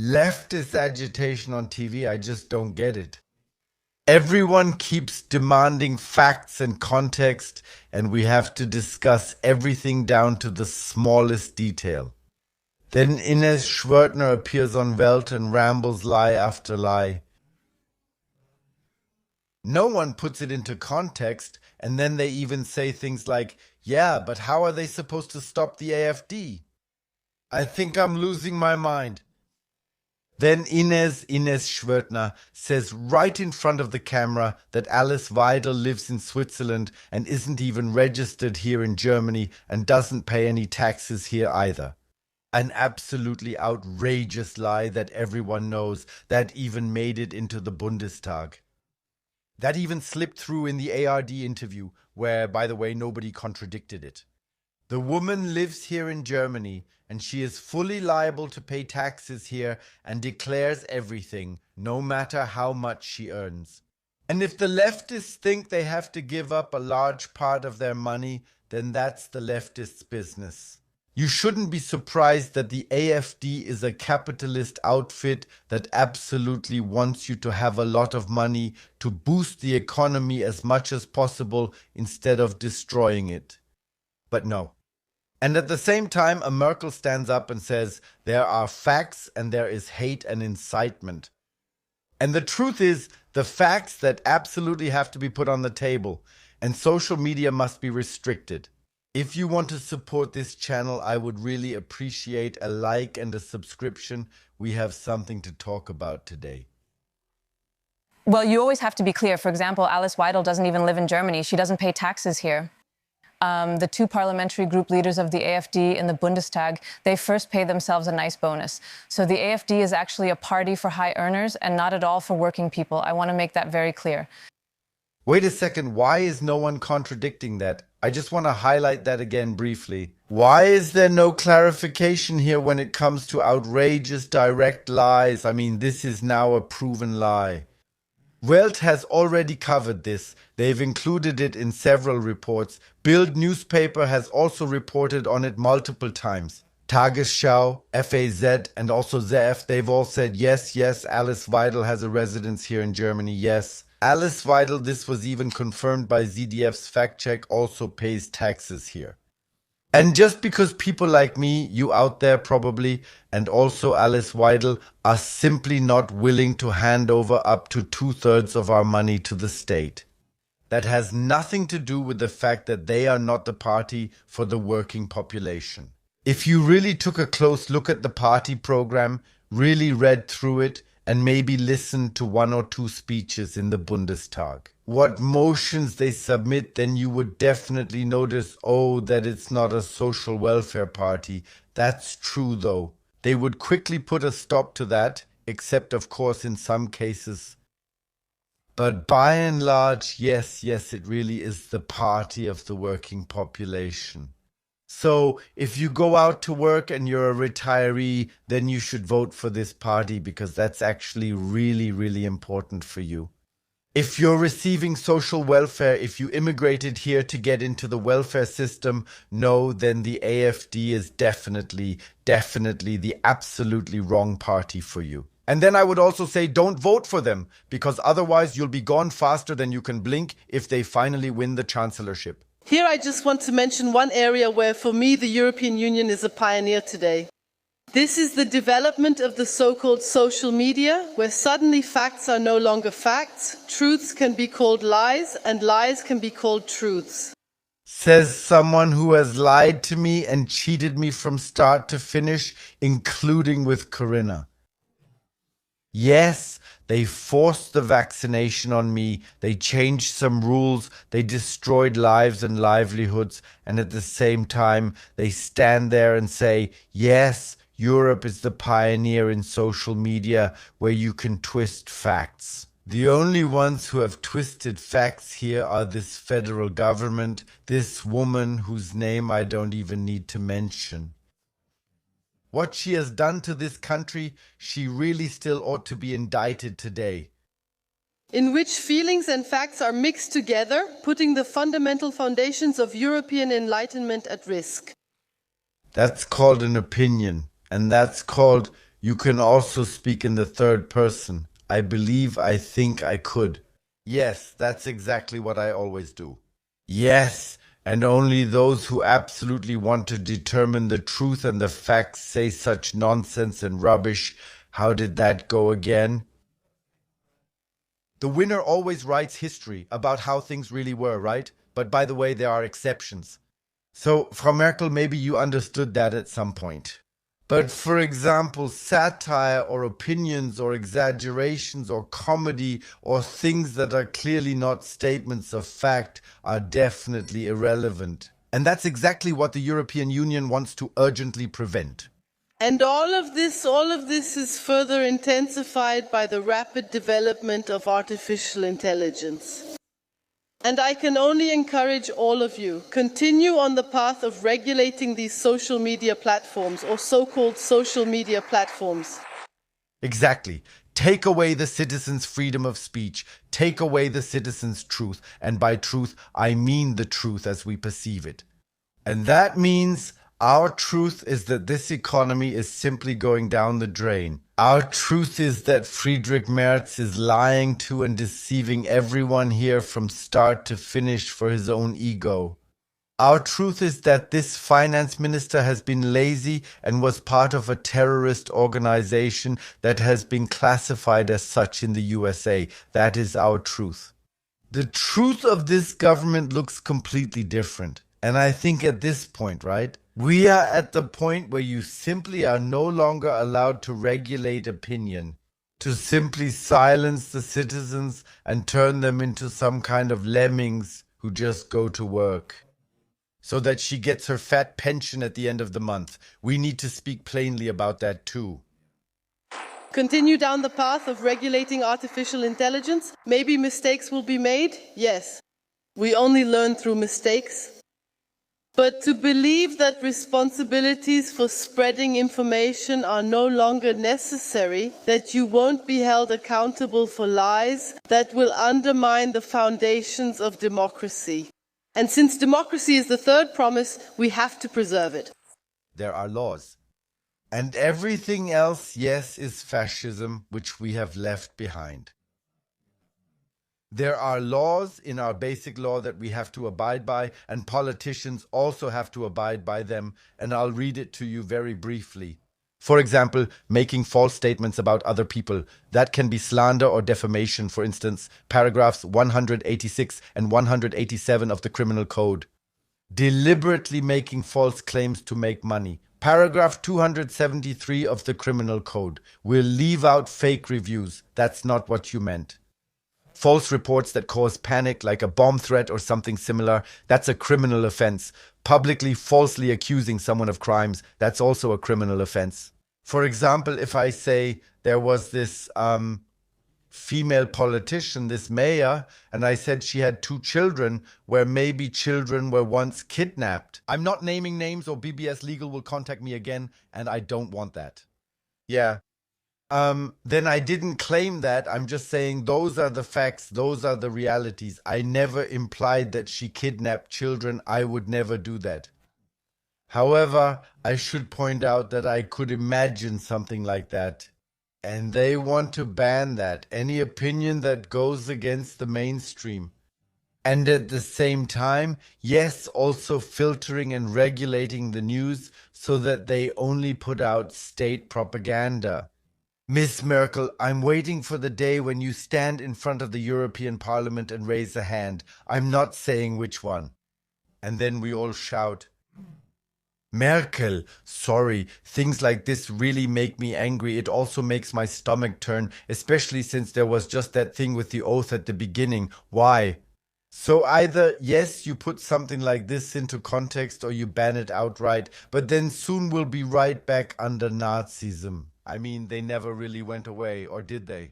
Leftist agitation on TV, I just don't get it. Everyone keeps demanding facts and context, and we have to discuss everything down to the smallest detail. Then Ines Schwertner appears on Welt and rambles lie after lie. No one puts it into context, and then they even say things like, yeah, but how are they supposed to stop the AfD? I think I'm losing my mind. Then Ines Schwertner says right in front of the camera that Alice Weidel lives in Switzerland and isn't even registered here in Germany and doesn't pay any taxes here either. An absolutely outrageous lie that everyone knows, that even made it into the Bundestag. That even slipped through in the ARD interview, where, by the way, nobody contradicted it. The woman lives here in Germany, and she is fully liable to pay taxes here and declares everything, no matter how much she earns. And if the leftists think they have to give up a large part of their money, then that's the leftists' business. You shouldn't be surprised that the AfD is a capitalist outfit that absolutely wants you to have a lot of money to boost the economy as much as possible instead of destroying it. But no. And at the same time, a Merkel stands up and says, there are facts and there is hate and incitement. And the truth is, the facts that absolutely have to be put on the table, and social media must be restricted. If you want to support this channel, I would really appreciate a like and a subscription. We have something to talk about today. Well, you always have to be clear. For example, Alice Weidel doesn't even live in Germany. She doesn't pay taxes here. The two parliamentary group leaders of the AfD in the Bundestag, they first pay themselves a nice bonus. So the AfD is actually a party for high earners and not at all for working people. I want to make that very clear. Wait a second, why is no one contradicting that? I just want to highlight that again briefly. Why is there no clarification here when it comes to outrageous direct lies? I mean, this is now a proven lie. Welt has already covered this. They've included it in several reports. Bild newspaper has also reported on it multiple times. Tagesschau, FAZ, and also ZDF, they've all said, yes, Alice Weidel has a residence here in Germany, yes. Alice Weidel, this was even confirmed by ZDF's fact check, also pays taxes here. And just because people like me, you out there probably, and also Alice Weidel, are simply not willing to hand over up to 2/3 of our money to the state. That has nothing to do with the fact that they are not the party for the working population. If you really took a close look at the party program, really read through it, and maybe listen to 1 or 2 speeches in the Bundestag, what motions they submit, then you would definitely notice, oh, that it's not a social welfare party. That's true, though. They would quickly put a stop to that, except, of course, in some cases. But by and large, yes, it really is the party of the working population. So if you go out to work and you're a retiree, then you should vote for this party because that's actually really, really important for you. If you're receiving social welfare, if you immigrated here to get into the welfare system, no, then the AfD is definitely the absolutely wrong party for you. And then I would also say don't vote for them, because otherwise you'll be gone faster than you can blink if they finally win the chancellorship. Here I just want to mention one area where, for me, the European Union is a pioneer today. This is the development of the so-called social media, where suddenly facts are no longer facts, truths can be called lies, and lies can be called truths. Says someone who has lied to me and cheated me from start to finish, including with Corinna. Yes, they forced the vaccination on me, they changed some rules, they destroyed lives and livelihoods, and at the same time they stand there and say, yes, Europe is the pioneer in social media where you can twist facts. The only ones who have twisted facts here are this federal government, this woman whose name I don't even need to mention. What she has done to this country, she really still ought to be indicted today. In which feelings and facts are mixed together, putting the fundamental foundations of European enlightenment at risk. That's called an opinion, and that's called You can also speak in the third person. I believe, I think, I could. Yes, that's exactly what I always do. Yes, and only those who absolutely want to determine the truth and the facts say such nonsense and rubbish. How did that go again? The winner always writes history about how things really were, right? But by the way, there are exceptions. So, Frau Merkel, maybe you understood that at some point. But for example, satire or opinions or exaggerations or comedy or things that are clearly not statements of fact are definitely irrelevant. And that's exactly what the European Union wants to urgently prevent. And all of this is further intensified by the rapid development of artificial intelligence. And I can only encourage all of you, continue on the path of regulating these social media platforms, or so-called social media platforms. Exactly. Take away the citizens' freedom of speech. Take away the citizens' truth. And by truth, I mean the truth as we perceive it. And that means our truth is that this economy is simply going down the drain. Our truth is that Friedrich Merz is lying to and deceiving everyone here from start to finish for his own ego. Our truth is that this finance minister has been lazy and was part of a terrorist organization that has been classified as such in the USA. That is our truth. The truth of this government looks completely different. And I think at this point, right, we are at the point where you simply are no longer allowed to regulate opinion, to simply silence the citizens and turn them into some kind of lemmings who just go to work, so that she gets her fat pension at the end of the month. We need to speak plainly about that too. Continue down the path of regulating artificial intelligence. Maybe mistakes will be made. Yes, we only learn through mistakes. But to believe that responsibilities for spreading information are no longer necessary, that you won't be held accountable for lies, that will undermine the foundations of democracy. And since democracy is the third promise, we have to preserve it. There are laws. And everything else, yes, is fascism, which we have left behind. There are laws in our basic law that we have to abide by, and politicians also have to abide by them, and I'll read it to you very briefly. For example, making false statements about other people. That can be slander or defamation, for instance, paragraphs 186 and 187 of the Criminal Code. Deliberately making false claims to make money. Paragraph 273 of the Criminal Code. We'll leave out fake reviews. That's not what you meant. False reports that cause panic, like a bomb threat or something similar, that's a criminal offense. Publicly falsely accusing someone of crimes, that's also a criminal offense. For example, if I say there was this female politician, this mayor, and I said she had 2 children, where maybe children were once kidnapped. I'm not naming names, or BBS Legal will contact me again, and I don't want that. Yeah. Then I didn't claim that. I'm just saying those are the facts, those are the realities. I never implied that she kidnapped children. I would never do that. However, I should point out that I could imagine something like that. And they want to ban that, any opinion that goes against the mainstream. And at the same time, yes, also filtering and regulating the news so that they only put out state propaganda. Miss Merkel, I'm waiting for the day when you stand in front of the European Parliament and raise a hand. I'm not saying which one. And then we all shout, Merkel, sorry, things like this really make me angry. It also makes my stomach turn, especially since there was just that thing with the oath at the beginning. Why? So either, yes, you put something like this into context or you ban it outright, but then soon we'll be right back under Nazism. I mean, they never really went away, or did they?